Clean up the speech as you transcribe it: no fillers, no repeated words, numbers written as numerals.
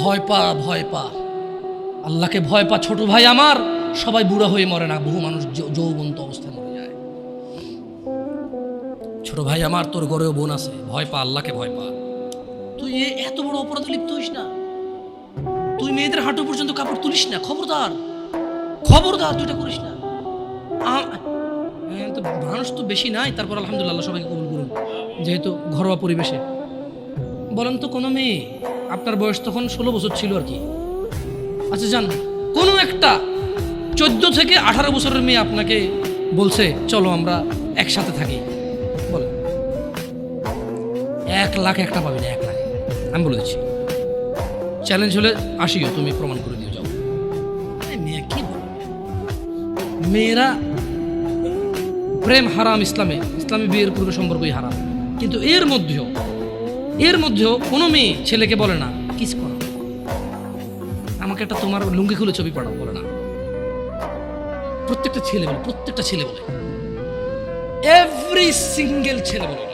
ভয় পা, ভয় পা, আল্লাহকে ভয় পা। ছোট ভাই আমার, সবাই বুড়া হয়ে মরে না, বহু মানুষ যৌবন্ত অবস্থায় মরে যায়। ছোট ভাই আমার, তোর ঘরেও বোন আছে, ভয় পা, আল্লাহকে ভয় পা। তুই এত বড় অপরাধে লিপ্ত হইস না। তুই মেয়েদের হাঁটু পর্যন্ত কাপড় তুলিস না, খবরদার, খবরদার, তুই এটা করিস না। তো মানুষ তো বেশি নাই, তারপর আলহামদুলিল্লাহ সবাইকে কবুল করুন, যেহেতু ঘরোয়া পরিবেশে। বলেন তো কোনো মেয়ে, আপনার বয়স তখন 16 বছর ছিল আর কি, আচ্ছা যান, কোনো একটা 14 থেকে 18 বছরের মেয়ে আপনাকে বলছে চলো আমরা একসাথে থাকি, বলে 1 লাখ একটা পাবি না, 1 লাখ। আমি বলে দিচ্ছি, চ্যালেঞ্জ হলে আসিও, তুমি প্রমাণ করে দিয়ে যাও। মেয়ে কি বলে, মেয়েরা প্রেম হারাম ইসলামে, ইসলামে বিয়ের পূর্বে সম্পর্কই হারাম। কিন্তু এর মধ্যেও কোনো মেয়ে ছেলেকে বলে না কিস করো, আমাকে একটা তোমার লুঙ্গি খুলে ছবি পাঠাও, বলে না। প্রত্যেকটা ছেলে বলে, এভরি সিঙ্গেল ছেলে বলে।